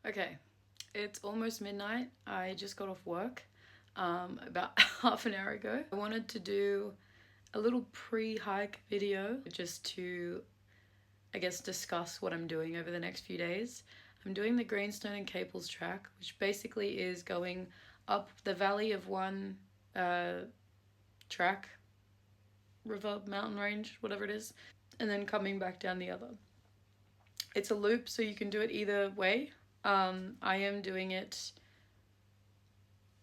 Okay, it's almost midnight. I just got off work about half an hour ago. I wanted to do a little pre-hike video just to, I guess, discuss what I'm doing over the next few days. I'm doing the Greenstone and Caples track, which basically is going up the valley of one track, river, mountain range, whatever it is, and then coming back down the other. It's a loop, so you can do it either way. I am doing it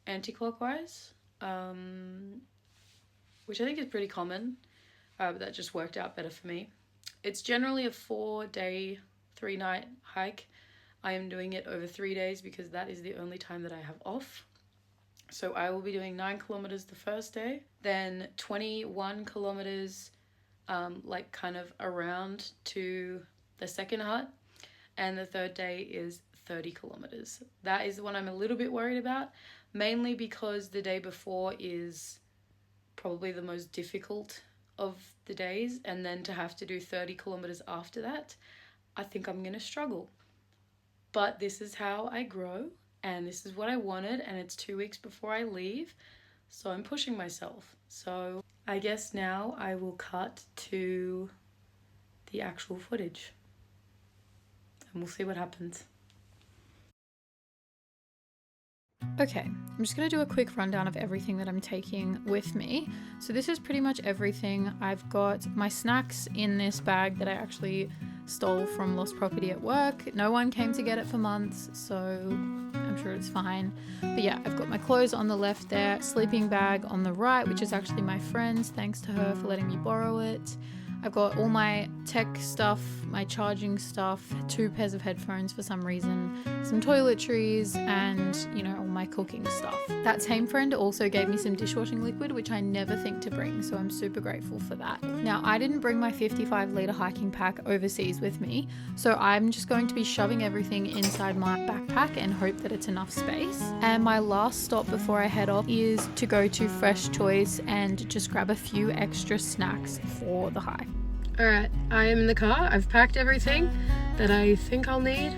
anti-clockwise, which I think is pretty common, but that just worked out better for me. It's generally a 4-day, 3-night hike. I am doing it over 3 days because that is the only time that I have off. So I will be doing 9 kilometers the first day, then 21 kilometers like kind of around to the second hut, and the third day is 30 kilometers. That is the one I'm a little bit worried about, mainly because the day before is probably the most difficult of the days, and then to have to do 30 kilometers after that, I think I'm gonna struggle. But this is how I grow, and this is what I wanted, and it's 2 weeks before I leave, so I'm pushing myself. So I guess now I will cut to the actual footage, and we'll see what happens. Okay, I'm just going to do a quick rundown of everything that I'm taking with me. So this is pretty much everything. I've got my snacks in this bag that I actually stole from lost property at work. No one came to get it for months, so I'm sure it's fine. But yeah, I've got my clothes on the left there, sleeping bag on the right, which is actually my friend's, thanks to her for letting me borrow it. I've got all my tech stuff, my charging stuff, 2 pairs of headphones for some reason, some toiletries, and, you know, all my cooking stuff. That same friend also gave me some dishwashing liquid, which I never think to bring, so I'm super grateful for that. Now, I didn't bring my 55-litre hiking pack overseas with me, so I'm just going to be shoving everything inside my backpack and hope that it's enough space. And my last stop before I head off is to go to Fresh Choice and just grab a few extra snacks for the hike. Alright, I am in the car. I've packed everything that I think I'll need.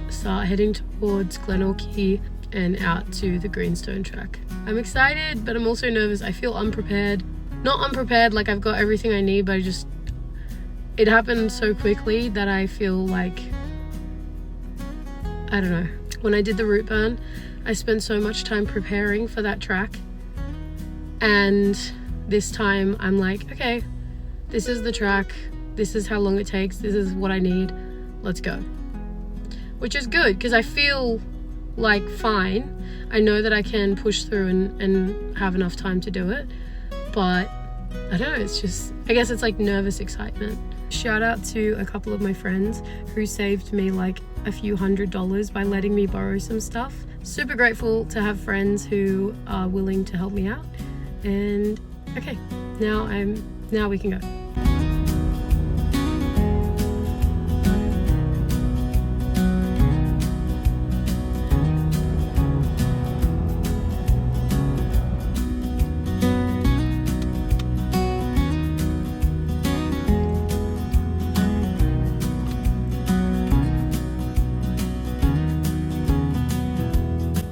Start heading towards Glenorchy and out to the Greenstone track. I'm excited, but I'm also nervous. I feel unprepared. Not unprepared, like I've got everything I need, but it happened so quickly that I feel like, I don't know. When I did the route burn, I spent so much time preparing for that track. And this time I'm like, okay, this is the track, this is how long it takes, this is what I need, let's go. Which is good, because I feel like fine. I know that I can push through and have enough time to do it, but I don't know, it's just, I guess it's like nervous excitement. Shout out to a couple of my friends who saved me like a few $100s by letting me borrow some stuff. Super grateful to have friends who are willing to help me out. And okay, now we can go.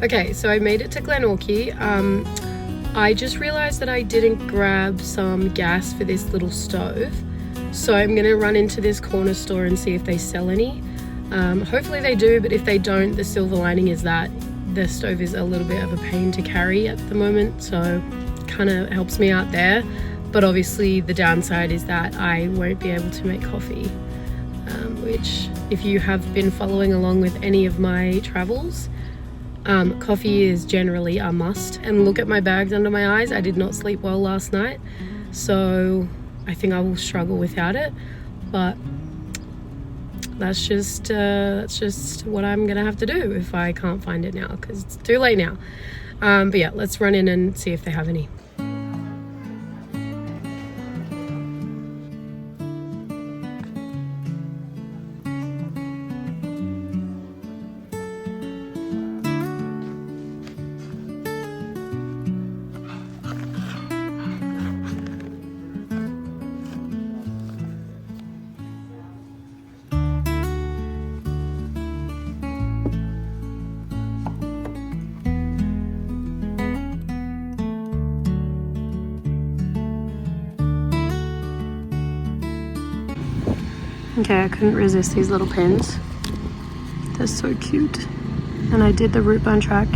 Okay, so I made it to Glenorchy. I just realized that I didn't grab some gas for this little stove. So I'm gonna run into this corner store and see if they sell any. Hopefully they do, but if they don't, the silver lining is that the stove is a little bit of a pain to carry at the moment, so kind of helps me out there. But obviously the downside is that I won't be able to make coffee, which if you have been following along with any of my travels, coffee is generally a must. And look at my bags under my eyes. I did not sleep well last night, so I think I will struggle without it. But that's just what I'm gonna have to do if I can't find it now, because it's too late now. But yeah, let's run in and see if they have any. Okay, I couldn't resist these little pins. They're so cute. And I did the root burn track.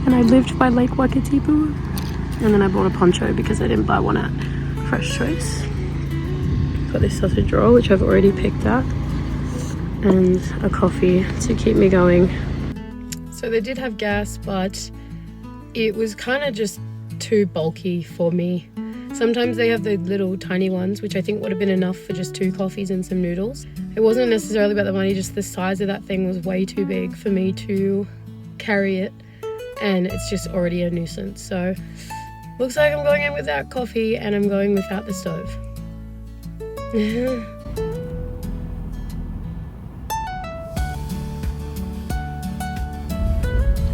And I lived by Lake Wakatipu. And then I bought a poncho because I didn't buy one at Fresh Choice. Got this sausage roll, which I've already picked out. And a coffee to keep me going. So they did have gas, but it was kind of just too bulky for me. Sometimes they have the little tiny ones, which I think would have been enough for just 2 coffees and some noodles. It wasn't necessarily about the money, just the size of that thing was way too big for me to carry it. And it's just already a nuisance. So looks like I'm going in without coffee and I'm going without the stove.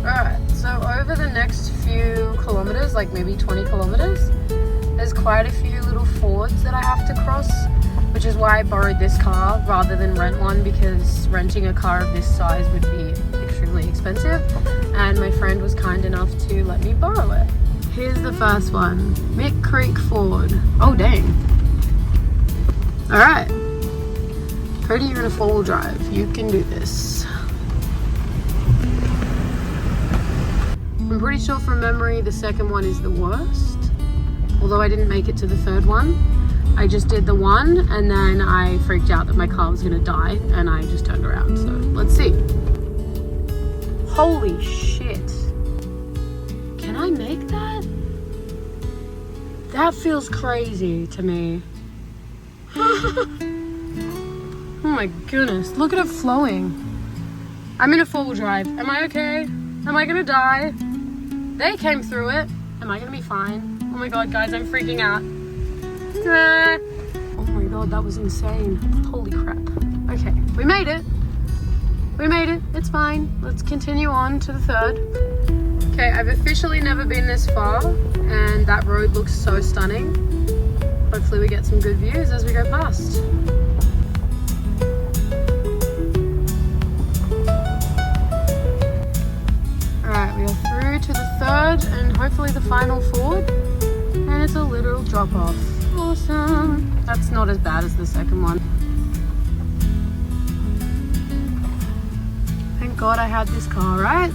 Alright, so over the next few kilometers, like maybe 20 kilometers, there's quite a few little fords that I have to cross, which is why I borrowed this car rather than rent one, because renting a car of this size would be extremely expensive, and my friend was kind enough to let me borrow it. Here's the first one, Mick Creek Ford. Oh dang. Alright. Cody, you're in a 4-wheel drive. You can do this. I'm pretty sure from memory the second one is the worst. Although I didn't make it to the third one. I just did the one and then I freaked out that my car was gonna die and I just turned around. So let's see. Holy shit. Can I make that? That feels crazy to me. Oh my goodness, look at it flowing. I'm in a 4-wheel drive. Am I okay? Am I gonna die? They came through it. Am I gonna be fine? Oh my god, guys, I'm freaking out. Oh my god, that was insane. Holy crap. Okay, we made it. We made it. It's fine. Let's continue on to the third. Okay, I've officially never been this far, and that road looks so stunning. Hopefully we get some good views as we go past. Alright, we are through to the third and hopefully the final ford, and it's a literal drop off. Awesome. That's not as bad as the second one. Thank God I had this car, right?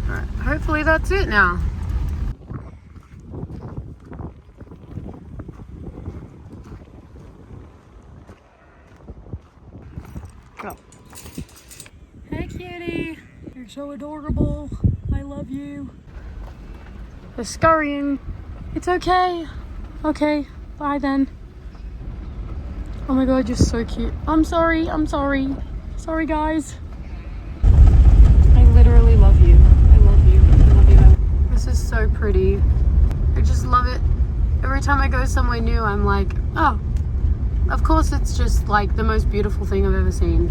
Alright, hopefully that's it now. Go. Hey cutie, you're so adorable. I love you. They're scurrying. It's okay. Okay, bye then. Oh my god, you're so cute. I'm sorry, I'm sorry. Sorry guys. I literally love you. I love you. I love you. This is so pretty. I just love it. Every time I go somewhere new, I'm like, oh, of course it's just like the most beautiful thing I've ever seen.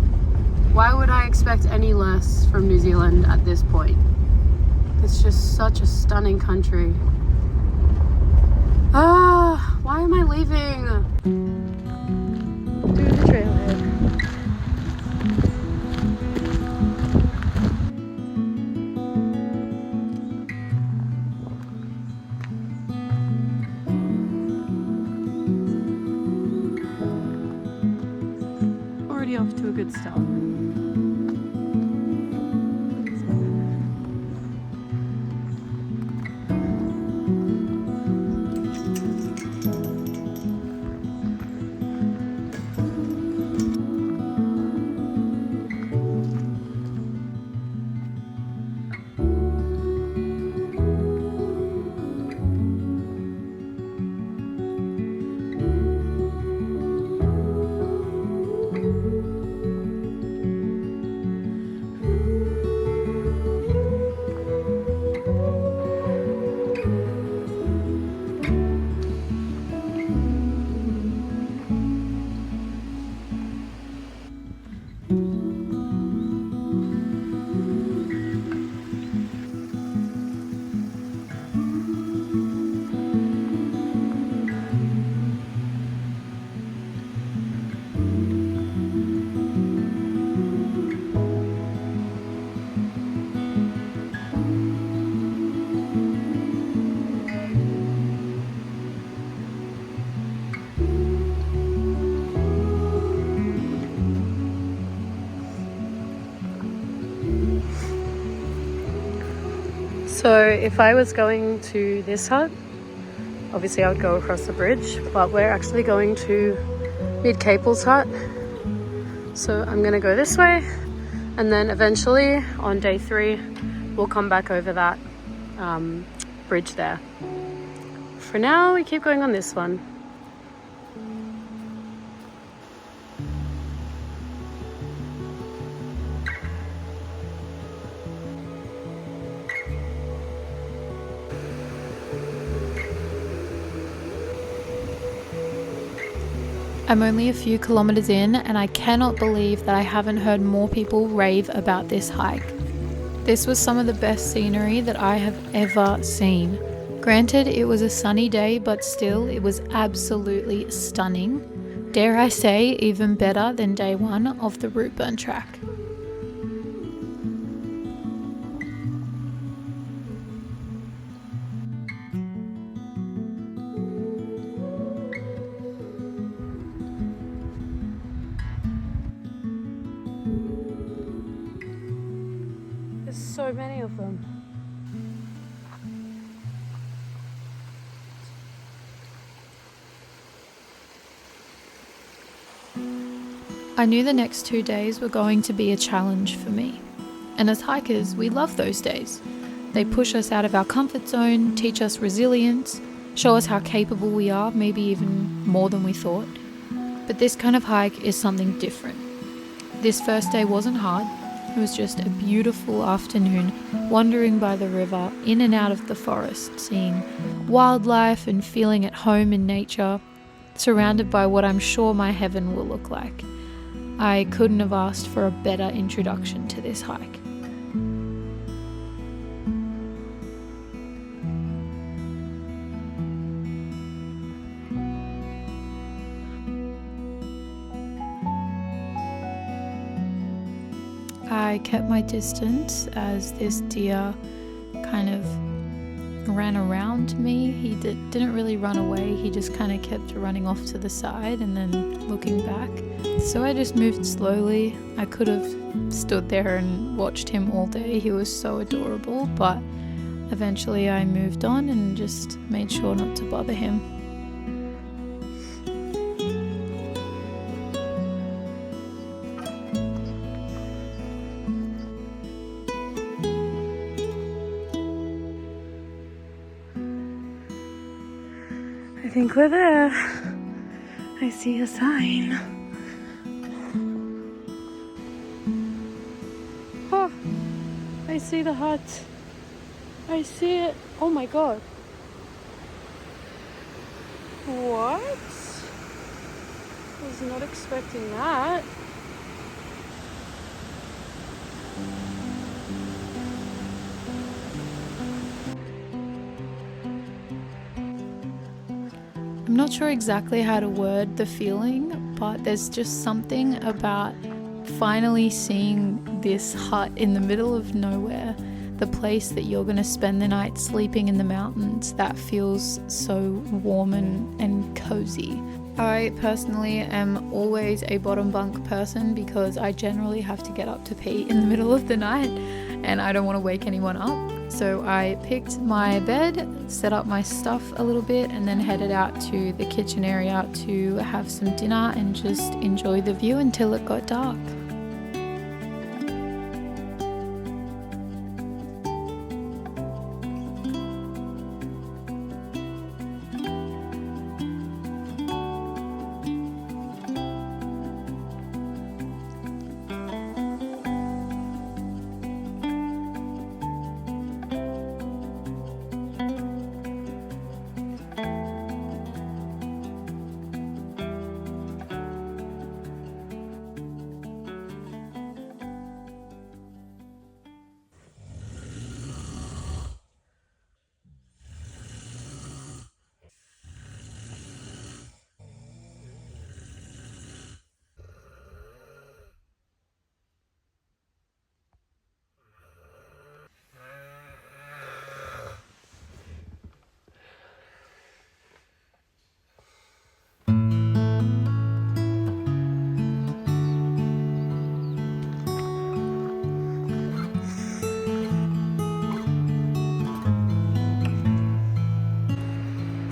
Why would I expect any less from New Zealand at this point? It's just such a stunning country. Ah, why am I leaving? Do the trailhead. Already off to a good start. So if I was going to this hut, obviously I would go across the bridge, but we're actually going to Caples hut. So I'm gonna go this way, and then eventually on day 3, we'll come back over that bridge there. For now, we keep going on this one. I'm only a few kilometers in and I cannot believe that I haven't heard more people rave about this hike. This was some of the best scenery that I have ever seen. Granted, it was a sunny day, but still, it was absolutely stunning. Dare I say, even better than day 1 of the route burn track. There's so many of them. I knew the next 2 days were going to be a challenge for me. And as hikers, we love those days. They push us out of our comfort zone, teach us resilience, show us how capable we are, maybe even more than we thought. But this kind of hike is something different. This first day wasn't hard. It was just a beautiful afternoon, wandering by the river, in and out of the forest, seeing wildlife and feeling at home in nature, surrounded by what I'm sure my heaven will look like. I couldn't have asked for a better introduction to this hike. I kept my distance as this deer kind of ran around me. He didn't really run away, he just kind of kept running off to the side and then looking back. So I just moved slowly. I could have stood there and watched him all day, he was so adorable, but eventually I moved on and just made sure not to bother him. I think we're there. I see a sign. Oh, I see the hut. I see it. Oh my god. What? Was not expecting that. I'm not sure exactly how to word the feeling, but there's just something about finally seeing this hut in the middle of nowhere, the place that you're going to spend the night sleeping in the mountains, that feels so warm and cozy. I personally am always a bottom bunk person because I generally have to get up to pee in the middle of the night and I don't want to wake anyone up. So I picked my bed, set up my stuff a little bit, and then headed out to the kitchen area to have some dinner and just enjoy the view until it got dark.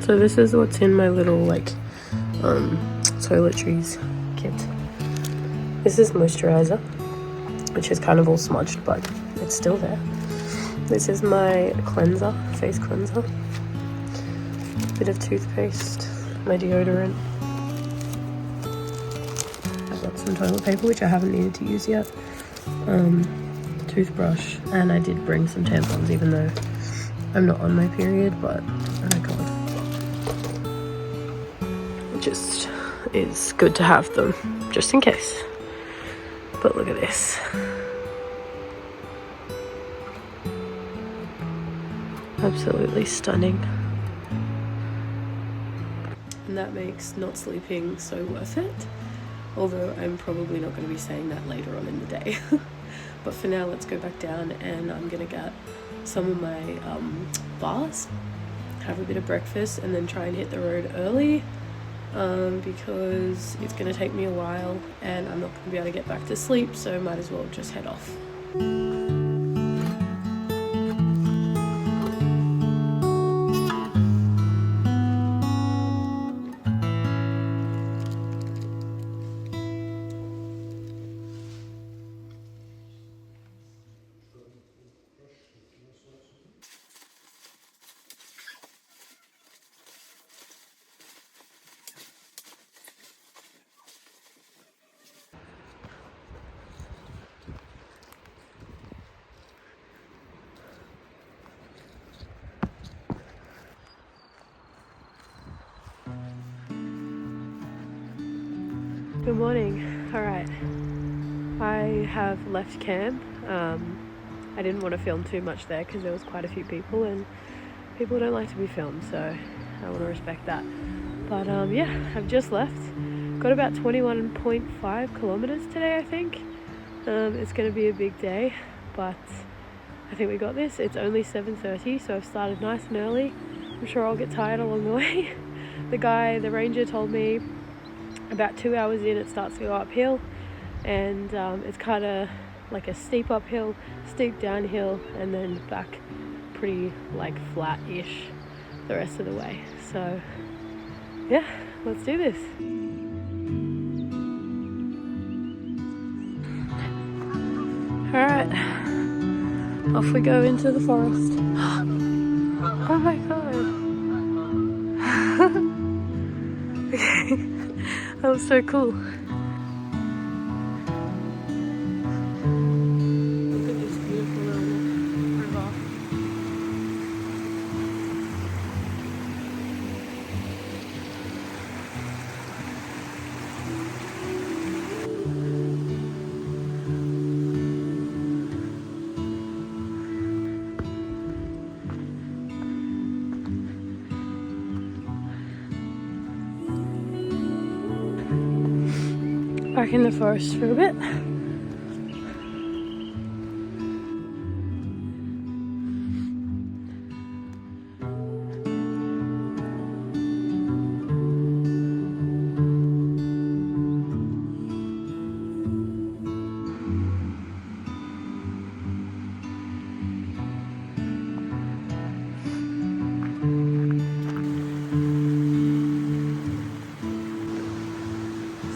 So this is what's in my little like toiletries kit. This is moisturizer, which is kind of all smudged, but it's still there. This is my cleanser, face cleanser. Bit of toothpaste, my deodorant. I've got some toilet paper, which I haven't needed to use yet. Toothbrush, and I did bring some tampons, even though I'm not on my period, but oh my god. It just is good to have them, just in case. But look at this. Absolutely stunning. And that makes not sleeping so worth it. Although I'm probably not going to be saying that later on in the day. But for now, let's go back down and I'm going to get some of my bars, have a bit of breakfast, and then try and hit the road early because it's going to take me a while and I'm not going to be able to get back to sleep, so might as well just head off. Good morning. Alright, I have left camp. I didn't want to film too much there because there was quite a few people and people don't like to be filmed, so I want to respect that. But yeah, I've just left. Got about 21.5 kilometers today, I think. It's going to be a big day, but I think we got this. It's only 7:30, so I've started nice and early. I'm sure I'll get tired along the way. The ranger told me about 2 hours in it starts to go uphill, and it's kind of like a steep uphill, steep downhill, and then back pretty like flat-ish the rest of the way. So yeah, let's do this. Alright, off we go into the forest. Oh my god. Okay, that was so cool. Look at this beautiful little river. Back in the forest for a bit.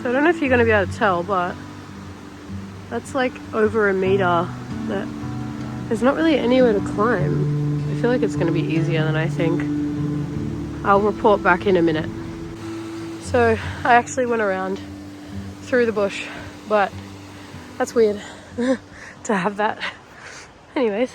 So I don't know if you're going to be able to tell, but that's like over a meter. That there's not really anywhere to climb. I feel like it's going to be easier than I think. I'll report back in a minute. So I actually went around through the bush, but that's weird to have that. Anyways.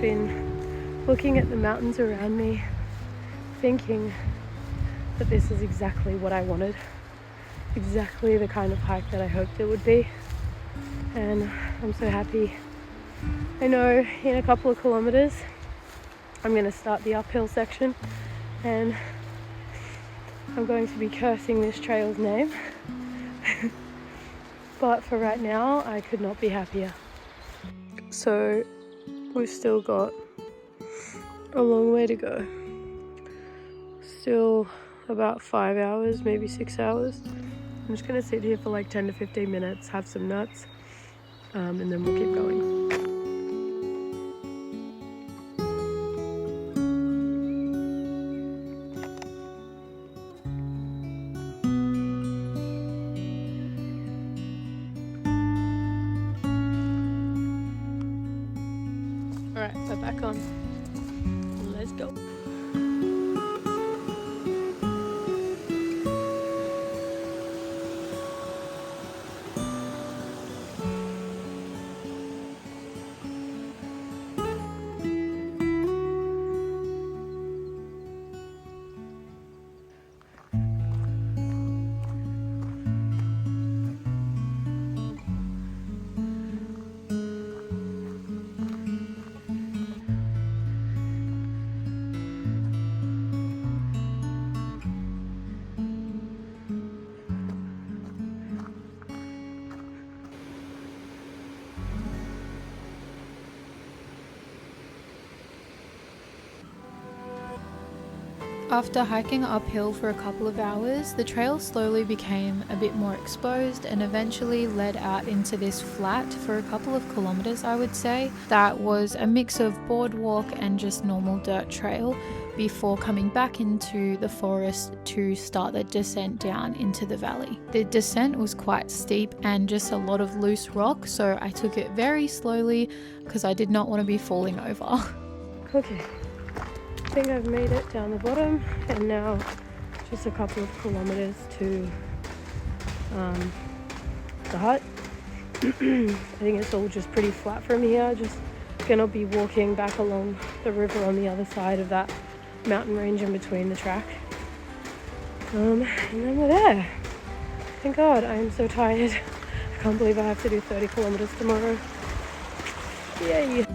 Been looking at the mountains around me, thinking that this is exactly what I wanted, exactly the kind of hike that I hoped it would be, and I'm so happy. I know in a couple of kilometers I'm going to start the uphill section and I'm going to be cursing this trail's name but for right now I could not be happier. So we've still got a long way to go. Still about 5 hours, maybe 6 hours. I'm just gonna sit here for like 10 to 15 minutes, have some nuts, and then we'll keep going. Alright, we're back on. Let's go. After hiking uphill for a couple of hours, the trail slowly became a bit more exposed and eventually led out into this flat for a couple of kilometers, I would say. That was a mix of boardwalk and just normal dirt trail before coming back into the forest to start the descent down into the valley. The descent was quite steep and just a lot of loose rock, so I took it very slowly because I did not want to be falling over. Okay. I think I've made it down the bottom, and now just a couple of kilometers to the hut. I think it's all just pretty flat from here. Just gonna be walking back along the river on the other side of that mountain range in between the track. And then we're there. Thank God, I am so tired. I can't believe I have to do 30 kilometers tomorrow. Yay!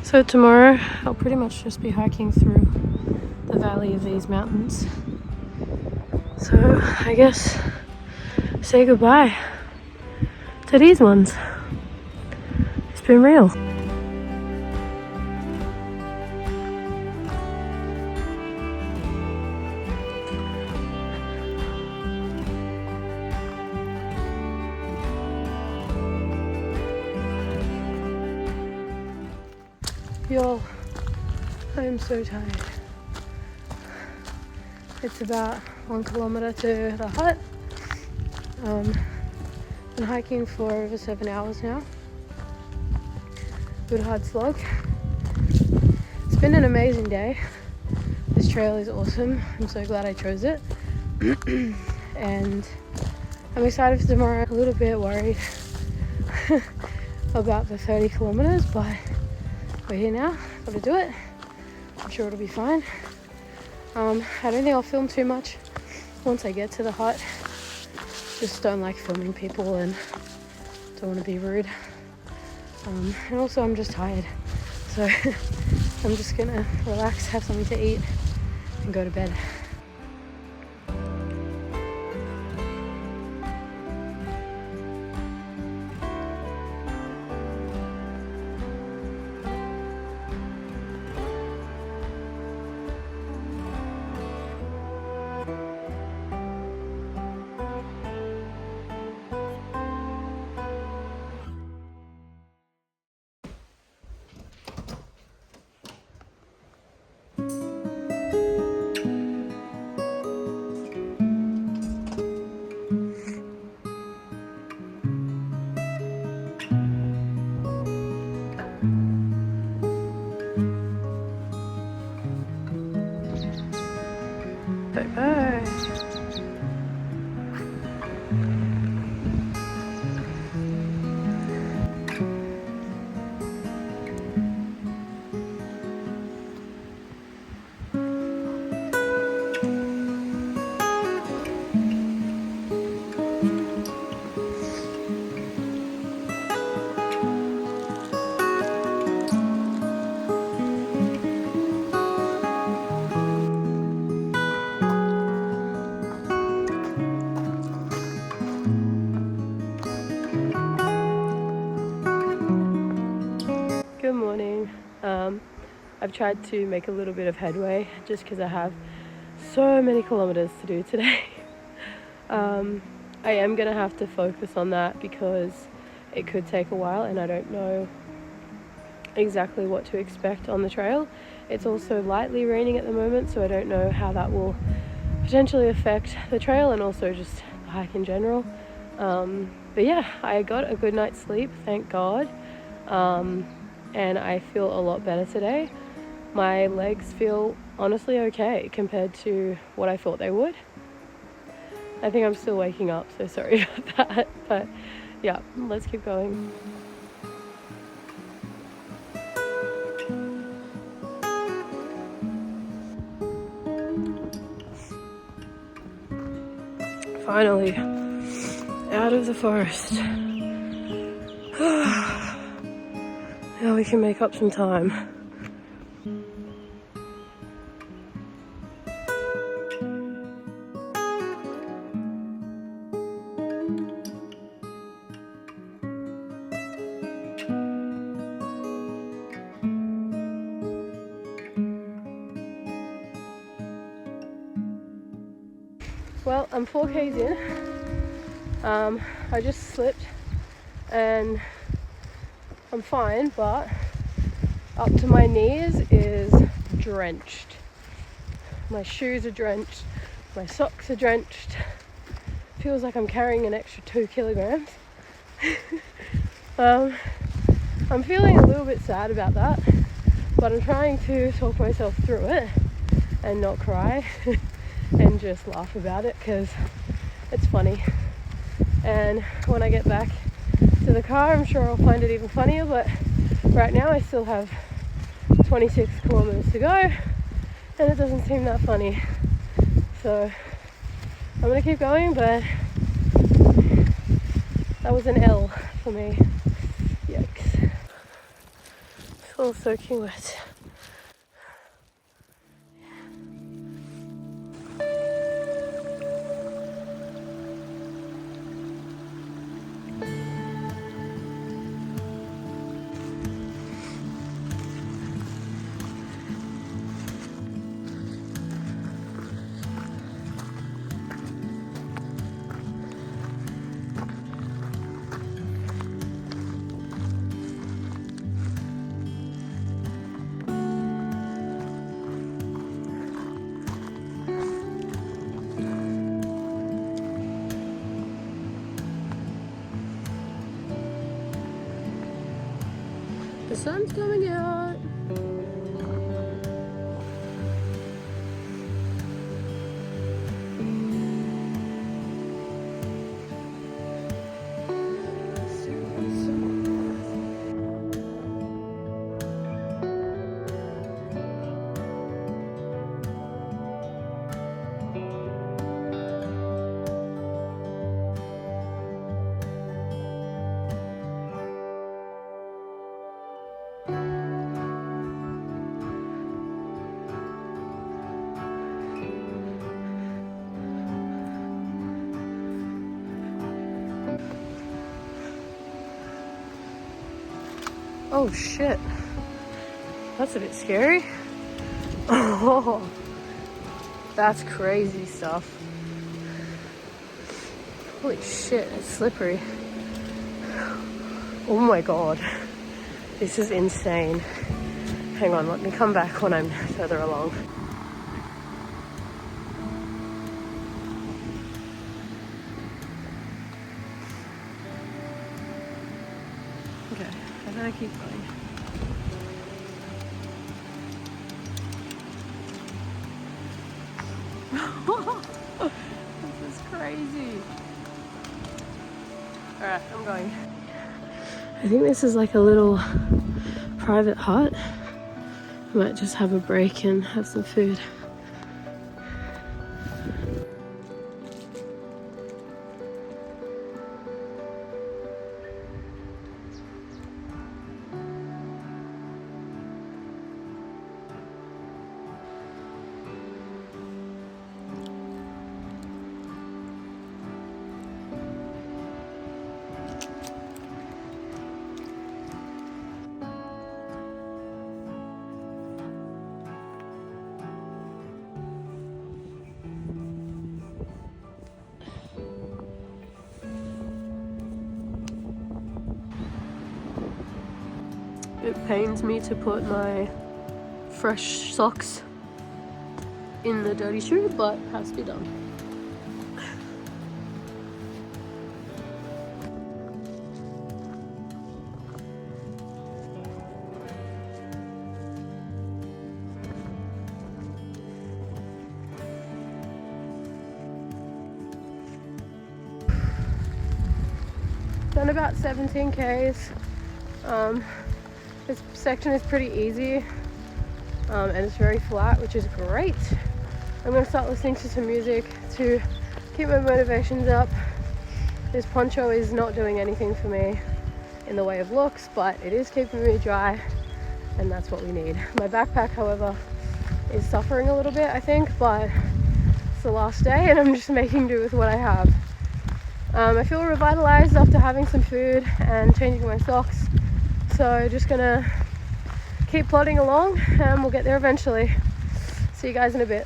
So tomorrow I'll pretty much just be hiking through the valley of these mountains. So I guess say goodbye to these ones. It's been real. Y'all, I am so tired. It's about 1 kilometer to the hut. Been hiking for over 7 hours now. Good hard slog. It's been an amazing day. This trail is awesome. I'm so glad I chose it. And I'm excited for tomorrow. A little bit worried about the 30 kilometers, but we're here now, gotta do it. I'm sure it'll be fine. I don't think I'll film too much once I get to the hut. Just don't like filming people and don't want to be rude. And also I'm just tired. So I'm just gonna relax, have something to eat and go to bed. I've tried to make a little bit of headway just because I have so many kilometers to do today. I am going to have to focus on that because it could take a while and I don't know exactly what to expect on the trail. It's also lightly raining at the moment, so I don't know how that will potentially affect the trail and also just the hike in general. But yeah, I got a good night's sleep, thank God, and I feel a lot better today. My legs feel honestly okay compared to what I thought they would. I think I'm still waking up, so sorry about that, but yeah, let's keep going. Finally, out of the forest. Now we can make up some time. Well, I'm 4Ks in. I just slipped and I'm fine, but up to my knees is drenched. My shoes are drenched, my socks are drenched. Feels like I'm carrying an extra 2 kilograms. I'm feeling a little bit sad about that, but I'm trying to talk myself through it and not cry and just laugh about it because it's funny. And when I get back to the car, I'm sure I'll find it even funnier, but right now I still have 26 kilometers to go and it doesn't seem that funny. So I'm gonna keep going, but that was an L for me. Yikes. It's all soaking wet. The sun's coming out. Oh shit, that's a bit scary. Oh, that's crazy stuff. Holy shit, it's slippery. Oh my god, this is insane. Hang on, let me come back when I'm further along. Okay, I better keep going. This is crazy. Alright, I'm going. I think this is like a little private hut. I might just have a break and have some food. it pains me to put my fresh socks in the dirty shoe, but has to be done. Done about 17 Ks. This section is pretty easy and it's very flat, which is great. I'm going to start listening to some music to keep my motivations up. This poncho is not doing anything for me in the way of looks, but it is keeping me dry, and that's what we need. My backpack, however, is suffering a little bit, I think, but it's the last day and I'm just making do with what I have. I feel revitalized after having some food and changing my socks, so just gonna keep plodding along and we'll get there eventually. See you guys in a bit.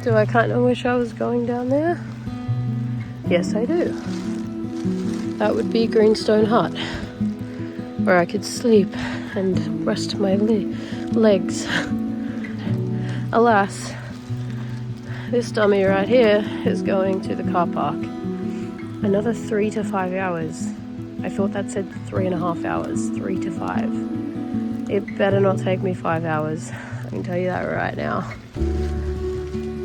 Do I kind of wish I was going down there? Yes, I do. That would be Greenstone Hut, where I could sleep and rest my legs. Alas, this dummy right here is going to the car park. Another 3 to 5 hours. I thought that said 3.5 hours, 3 to 5. It better not take me 5 hours. I can tell you that right now.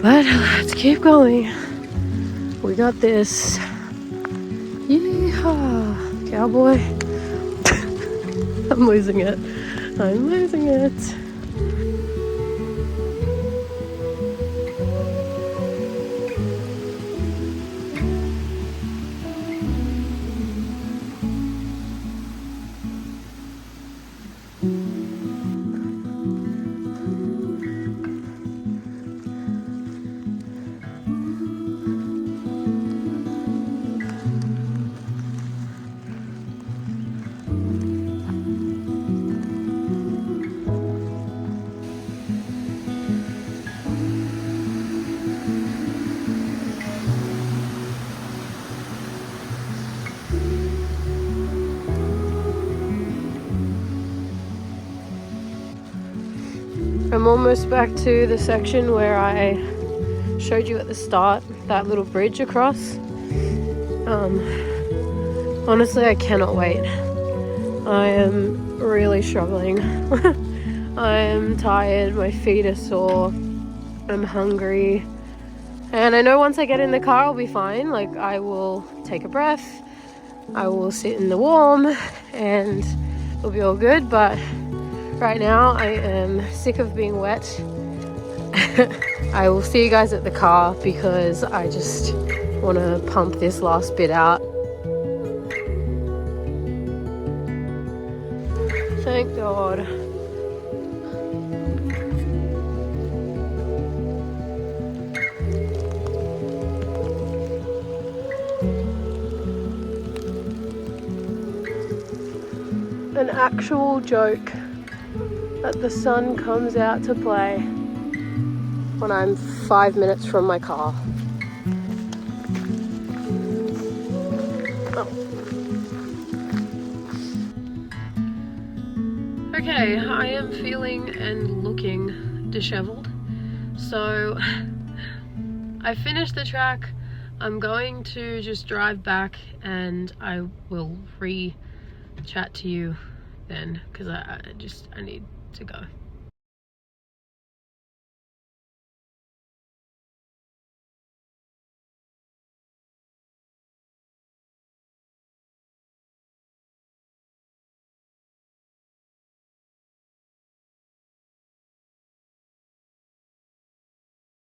But let's keep going. We got this. Yeehaw, cowboy. I'm losing it. I'm losing it. I'm almost back to the section where I showed you at the start, that little bridge across. Honestly, I cannot wait. I am really struggling. I am tired, my feet are sore, I'm hungry. And I know once I get in the car I'll be fine. Like, I will take a breath, I will sit in the warm, and it'll be all good, but right now I am sick of being wet. I will see you guys at the car because I just want to pump this last bit out. Thank God. An actual joke that the sun comes out to play when I'm 5 minutes from my car. Oh. Okay, I am feeling and looking disheveled. So I finished the track. I'm going to just drive back and I will chat to you then, because I need to go.